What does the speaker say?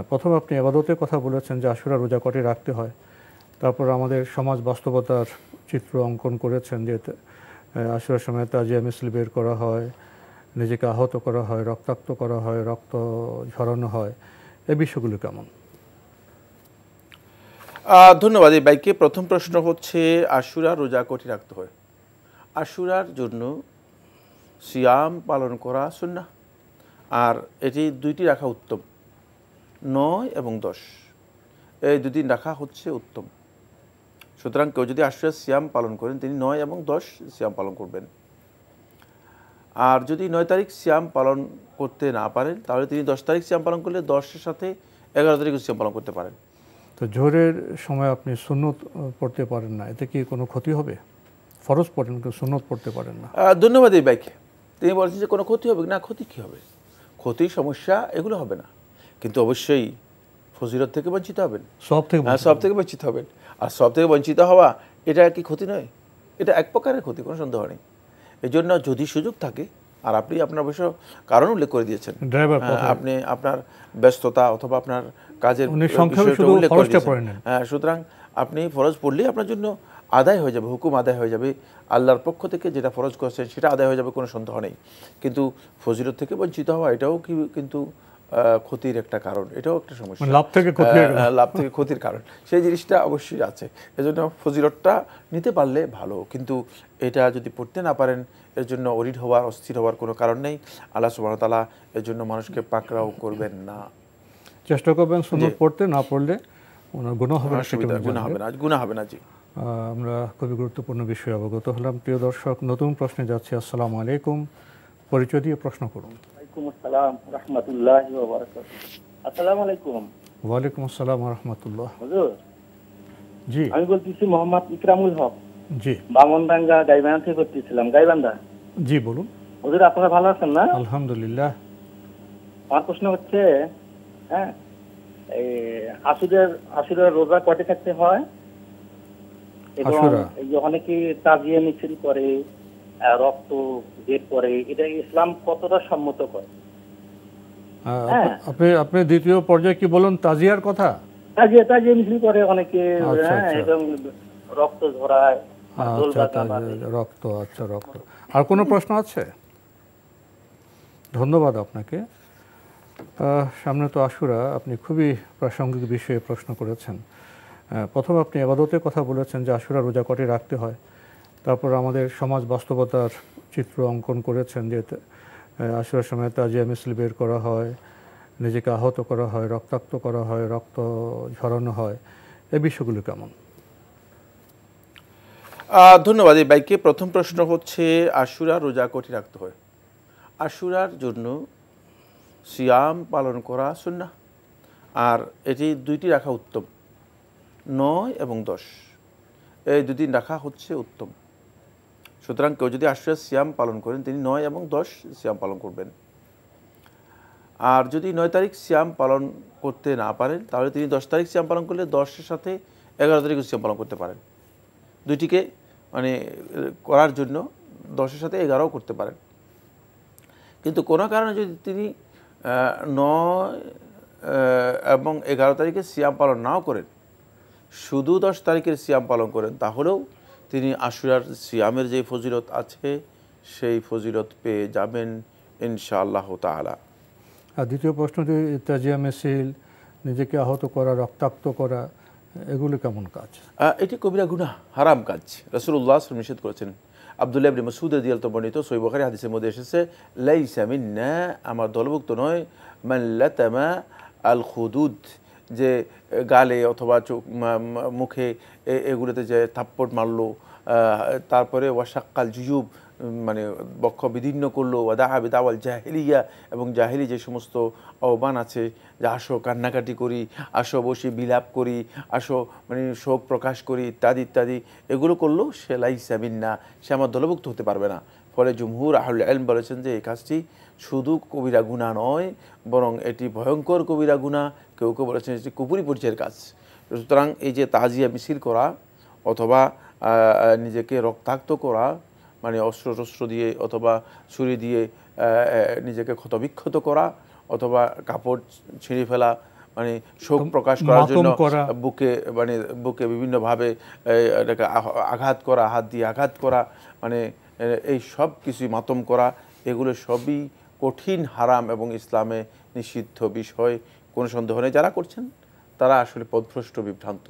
প্রথম আপনি ইবাদতের কথা বলেছেন যে আশুরা রোজা কটি রাখতে হয়, তারপর আমাদের সমাজ বাস্তবতার চিত্র অঙ্কন করেছেন যে আশুরার সময় তাজিয়া মিছিল বের করা হয়, নিজেকে আহত করা হয়, রক্তাক্ত করা হয়, রক্ত ঝরানো হয়, এই বিষয়গুলো কেমন? ধন্যবাদ। এই বাইকে প্রথম প্রশ্ন হচ্ছে আশুরা রোজা কটি রাখতে হয়। আশুরার জন্য সিয়াম পালন করা সুন্নাহ, আর এটি দুইটি রাখা উত্তম, 9 এবং 10, এই দুদিন রাখা হচ্ছে উত্তম। সুতরাং কেউ যদি আশুরার সিয়াম পালন করেন তিনি 9 এবং 10 সিয়াম পালন করবেন। আর যদি 9 তারিখ সিয়াম পালন করতে না পারেন তাহলে তিনি 10 তারিখ সিয়াম পালন করলে 10-এর সাথে 11 তারিখ সিয়াম পালন করতে পারেন। তো জোহরের সময় আপনি সুন্নত পড়তে পারেন না, এতে কি কোনো ক্ষতি হবে? ফরজ পড়েন কিন্তু সুন্নত পড়তে পারেন না। ধন্যবাদ। এই বাইকে তিনি বলছেন যে কোনো ক্ষতি হবে না। ক্ষতি কী হবে? ক্ষতি সমস্যা এগুলো হবে না, কিন্তু অবশ্যই ফজিলত থেকে বঞ্চিত হবেন, সব থেকে সব থেকে বঞ্চিত হবেন। আর সব থেকে বঞ্চিত হওয়া এটা কি ক্ষতি নয়? এটা এক প্রকারের ক্ষতি, কোনো সন্দেহ নেই। এই জন্য যদি সুযোগ থাকে, আর আপনি আপনার অবশ্য কারণ উল্লেখ করে দিয়েছেন, আপনি আপনার ব্যস্ততা অথবা আপনার কাজের উল্লেখ করে দিয়েছেন, সুতরাং আপনি ফরজ পড়লেই আপনার জন্য আদায় হয়ে যাবে, হুকুম আদায় হয়ে যাবে, আল্লাহর পক্ষ থেকে যেটা ফরজ করছেন সেটা আদায় হয়ে যাবে, কোনো সন্দেহ নেই। কিন্তু ফজিলত থেকে বঞ্চিত হওয়া এটাও কিন্তু ক্ষতির একটা কারণ, এটাও একটা সমস্যা, লাভ থেকে ক্ষতির কারণ, সেই জিনিসটা অবশ্যই আছে। এজন্য ফজিলতটা নিতে পারলে ভালো, কিন্তু এটা যদি পড়তে না পারেন এর জন্য অরিড হওয়ার, অস্থির হওয়ার কোনো কারণ নেই। আল্লাহ সুবহানাহু ওয়া তাআলা এর জন্য মানুষকে পাকড়াও করবেন না। চেষ্টা করবেন সুন্নত পড়তে, না পড়লে গুনাহ হবে না, গুনাহ হবে না। জি, আমরা খুবই গুরুত্বপূর্ণ বিষয়ে অবগত হলাম। প্রিয় দর্শক, নতুন প্রশ্নে যাচ্ছি। আসসালামু আলাইকুম, পরিচয় দিয়ে প্রশ্ন করুন। ওয়ালাইকুম আসসালাম রাহমাতুল্লাহি ওয়া বারাকাতুহু। আসসালামু আলাইকুম। ওয়ালাইকুম আসসালাম ওয়া রাহমাতুল্লাহ। হুজুর, জি, আমি বলতেছি মোহাম্মদ ইকরামুল হক। জি, বামনডাঙ্গা গাইবান্ধা থেকে করতেছিলাম। গাইবান্ধা। জি, বলুন। হুজুর, আপনারা ভালো আছেন না? আলহামদুলিল্লাহ। আমার প্রশ্ন হচ্ছে, হ্যাঁ, এই আশুরার রোজা কয়টা থাকতে হয়? এবং এই যে অনেকে তাজিয়া মিছিল করে, রক্ত বের করে, এটা ইসলাম কতটা সম্মত করে? আপনি দ্বিতীয় পর্যায়ে কি বলুন, তাজিয়ার কথা? তাজিয়া মিছিল করে অনেকে, এবং রক্ত ঝরায়, রক্ত। আচ্ছা, রক্ত। আর কোনো প্রশ্ন আছে? ধন্যবাদ আপনাকে। সামনে তো আশুরা, আপনি খুবই প্রাসঙ্গিক বিষয়ে প্রশ্ন করেছেন। প্রথম আপনি ইবাদতের কথা বলেছেন যে আশুরা রোজা কটি রাখতে হয়, তারপর আমাদের সমাজ বাস্তবতার চিত্র অঙ্কন করেছেন যে আশুরার সময় তাজিয়া মিছিল বের করা হয়, নিজেকে আহত করা হয়, রক্তাক্ত করা হয়, রক্ত ঝরানো হয়, এই বিষয়গুলো কেমন? ধন্যবাদ। এই বাইকে প্রথম প্রশ্ন হচ্ছে আশুরা রোজা কটি রাখতে হয়। আশুরার জন্য সিয়াম পালন করা সুন্নাহ, আর এটি দুইটি রাখা উত্তম, 9 এবং 10, এই দুদিন রাখা হচ্ছে উত্তম। সুতরাং কেউ যদি আশুরার সিয়াম পালন করেন তিনি 9 এবং 10 সিয়াম পালন করবেন। আর যদি 9 তারিখ সিয়াম পালন করতে না পারেন তাহলে তিনি 10 তারিখ সিয়াম পালন করলে 10-এর সাথে 11 তারিখ সিয়াম পালন করতে পারেন। দুইটিকে করার জন্য 10-এর সাথে 11ও করতে পারেন। কিন্তু কোনো কারণে যদি তিনি 9 এবং 11 তারিখে সিয়াম পালন নাও করেন, শুধু 10 তারিখের সিয়াম পালন করেন, তাহলেও তিনি আশুরার সিয়ামের যে ফজিলত আছে সেই ফজিলত পেয়ে যাবেন ইনশাআল্লাহ তাআলা। আর দ্বিতীয় প্রশ্ন, যে তাজিয়া মিছিল, নিজেকে আহত করা, রক্তাক্ত করা, এগুলো কেমন কাজ? এটি কবিরা গুনাহ, হারাম কাজ। রাসূলুল্লাহ সাল্লাল্লাহু আলাইহি ওয়াসাল্লাম নিষেধ করেছেন। আব্দুল্লাহ ইবনে মাসউদ রাদিয়াল্লাহু আনহু বর্ণিত সহিহ বুখারী হাদিসের মধ্যে এসেছে, লাইসা মিন্না, আমার দলভুক্ত নয়, মান লাতামা আল খুদুদ, যে গালে অথবা মুখে এগুলোতে যে থাপ্পড় মারলো, তারপরে ওয়াশাক্কাল জুয়ুব, বক্ষ বিদীর্ণ করলো, ওয়াদাহা বিদাওয়াল জাহিলিয়া, এবং জাহিলি যে সমস্ত আহ্বান আছে, যে আসো কান্নাকাটি করি, আসো বসে বিলাপ করি, আসো শোক প্রকাশ করি, ইত্যাদি ইত্যাদি, এগুলো করলেও সে লাইসা মিন্না, সে আমার দলভুক্ত হতে পারবে না। ফলে জুমহুর আহলুল ইলম বলেছেন যে এই কাজটি শুধু কবিরা গুনাহ নয়, বরং এটি ভয়ঙ্কর কবিরা গুনাহ। কেউ কেউ বলেছেন এটি কুফরি পর্যায়ের কাজ। সুতরাং এই যে তাজিয়া মিছিল করা অথবা নিজেকে রক্তাক্ত করা, অস্ত্র দিয়ে অথবা ছুরি দিয়ে নিজেকে ক্ষতবিক্ষত করা, অথবা কাপড় ছিঁড়ে ফেলা, মানে শোক প্রকাশ করার জন্য মাতম করা। বুকে বিভিন্নভাবে এটাকে আঘাত করা, হাত দিয়ে আঘাত করা, মানে এই সব কিছুই মাতম করা, এগুলো সবই কঠিন হারাম এবং ইসলামে নিষিদ্ধ বিষয়, কোনো সন্দেহ নেই। যারা করছেন তারা আসলে পথভ্রষ্ট, বিভ্রান্ত।